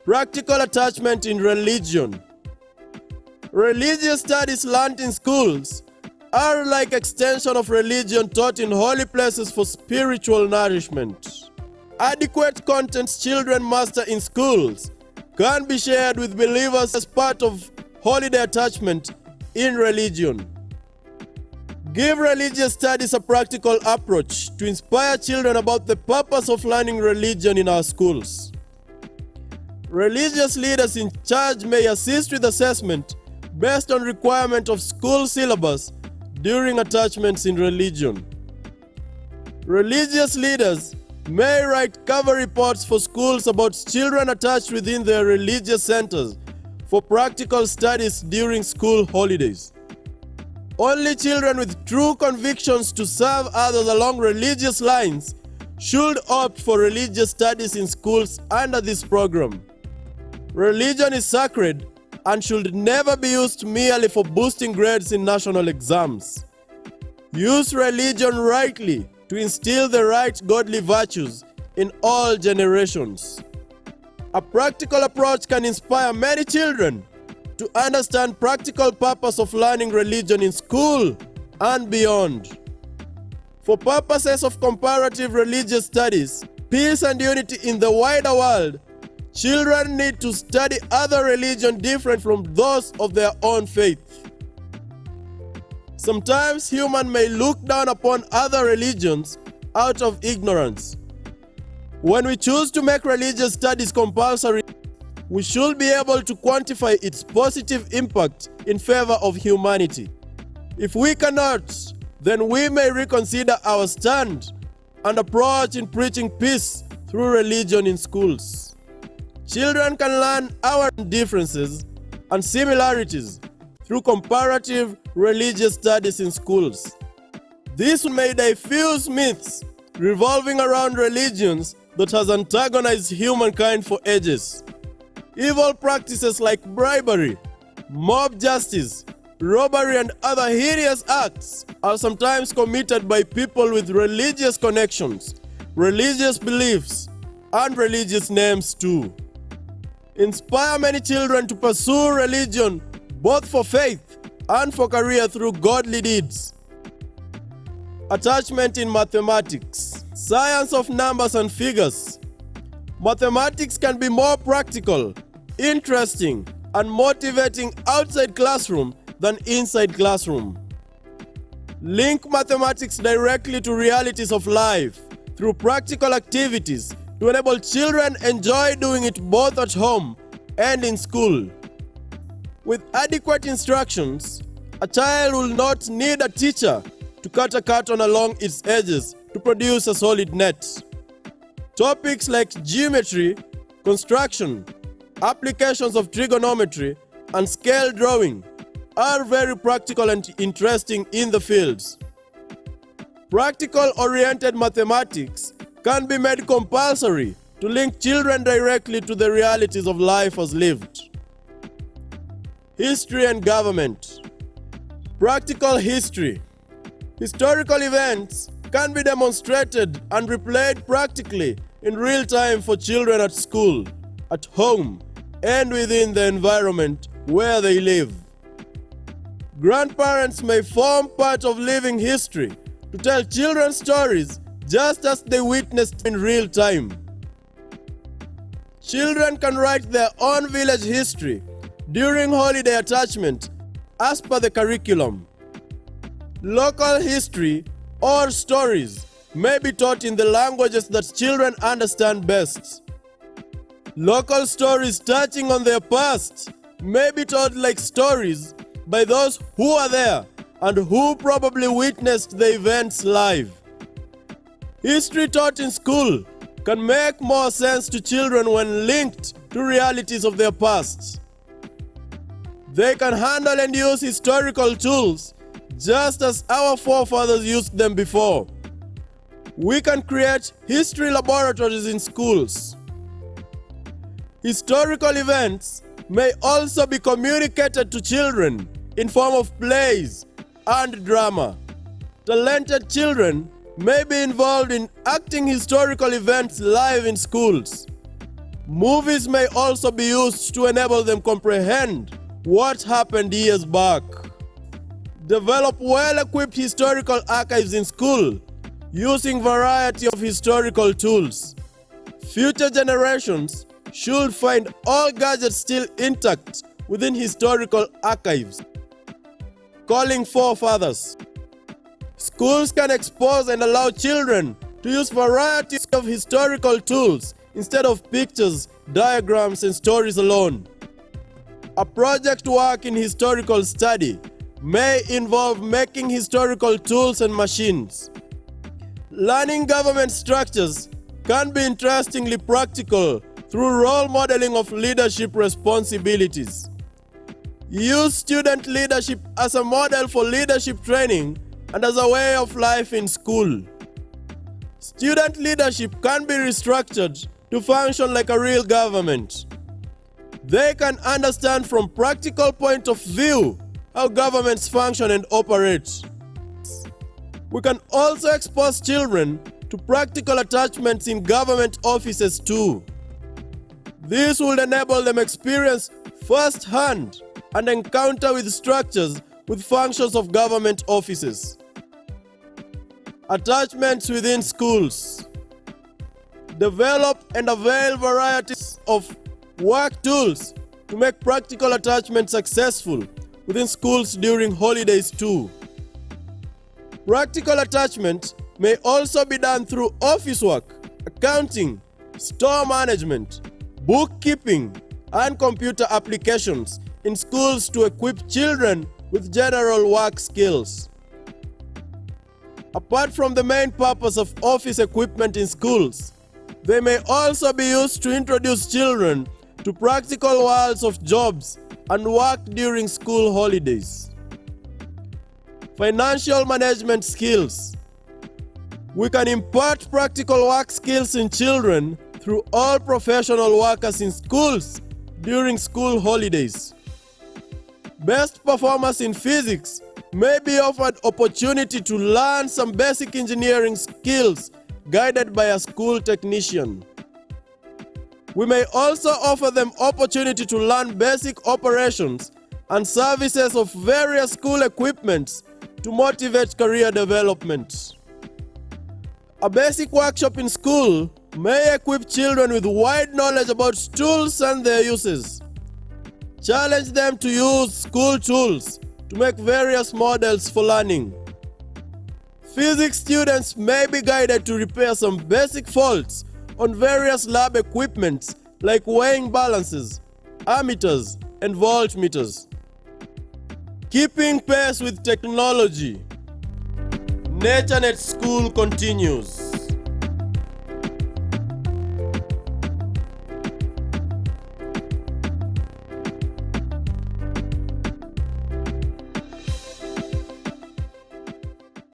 Practical attachment in religion. Religious studies learned in schools are like extension of religion taught in holy places for spiritual nourishment. Adequate contents children master in schools can be shared with believers as part of holiday attachment in religion. Give religious studies a practical approach to inspire children about the purpose of learning religion in our schools. Religious leaders in charge may assist with assessment based on requirement of school syllabus during attachments in religion. Religious leaders may write cover reports for schools about children attached within their religious centers for practical studies during school holidays. Only children with true convictions to serve others along religious lines should opt for religious studies in schools under this program. Religion is sacred and should never be used merely for boosting grades in national exams. Use religion rightly to instill the right godly virtues in all generations. A practical approach can inspire many children to understand practical purpose of learning religion in school and beyond. For purposes of comparative religious studies, peace and unity in the wider world, children need to study other religions different from those of their own faith. Sometimes humans may look down upon other religions out of ignorance. When we choose to make religious studies compulsory, we should be able to quantify its positive impact in favor of humanity. If we cannot, then we may reconsider our stand and approach in preaching peace through religion in schools. Children can learn our differences and similarities through comparative religious studies in schools. This may diffuse myths revolving around religions that has antagonized humankind for ages. Evil practices like bribery, mob justice, robbery, and other heinous acts are sometimes committed by people with religious connections, religious beliefs, and religious names too. Inspire many children to pursue religion both for faith and for career through godly deeds. Attachment in mathematics. Science of numbers and figures. Mathematics can be more practical, interesting, and motivating outside classroom than inside classroom. Link mathematics directly to realities of life through practical activities to enable children enjoy doing it both at home and in school. With adequate instructions, a child will not need a teacher to cut a carton along its edges to produce a solid net. Topics like geometry, construction, applications of trigonometry, and scale drawing are very practical and interesting in the fields. Practical-oriented mathematics can be made compulsory to link children directly to the realities of life as lived. History and government. Practical history. Historical events can be demonstrated and replayed practically in real time for children at school, at home, and within the environment where they live. Grandparents may form part of living history to tell children stories just as they witnessed in real time. Children can write their own village history during holiday attachment as per the curriculum. Local history or stories may be taught in the languages that children understand best. Local stories touching on their past may be taught like stories by those who are there and who probably witnessed the events live. History taught in school can make more sense to children when linked to realities of their past. They can handle and use historical tools just as our forefathers used them before. We can create history laboratories in schools. Historical events may also be communicated to children in form of plays and drama. Talented children may be involved in acting historical events live in schools. Movies may also be used to enable them comprehend what happened years back. Develop well-equipped historical archives in school using variety of historical tools. Future generations should find all gadgets still intact within historical archives. Calling forefathers. Schools can expose and allow children to use varieties of historical tools instead of pictures, diagrams, and stories alone. A project work in historical study may involve making historical tools and machines. Learning government structures can be interestingly practical through role modeling of leadership responsibilities. Use student leadership as a model for leadership training and as a way of life in school. Student leadership can be restructured to function like a real government. They can understand from practical point of view how governments function and operate. We can also expose children to practical attachments in government offices too. This will enable them experience firsthand and encounter with structures with functions of government offices. Attachments within schools. Develop and avail varieties of work tools to make practical attachment successful within schools during holidays too. Practical attachment may also be done through office work, accounting, store management, bookkeeping, and computer applications in schools to equip children with general work skills. Apart from the main purpose of office equipment in schools, they may also be used to introduce children to practical worlds of jobs and work during school holidays. Financial management skills. We can impart practical work skills in children through all professional workers in schools during school holidays. Best performers in physics may be offered opportunity to learn some basic engineering skills guided by a school technician. We may also offer them opportunity to learn basic operations and services of various school equipments to motivate career development. A basic workshop in school may equip children with wide knowledge about tools and their uses. Challenge them to use school tools to make various models for learning. Physics students may be guided to repair some basic faults on various lab equipments like weighing balances, ammeters, and voltmeters. Keeping pace with technology. NatureNet School continues.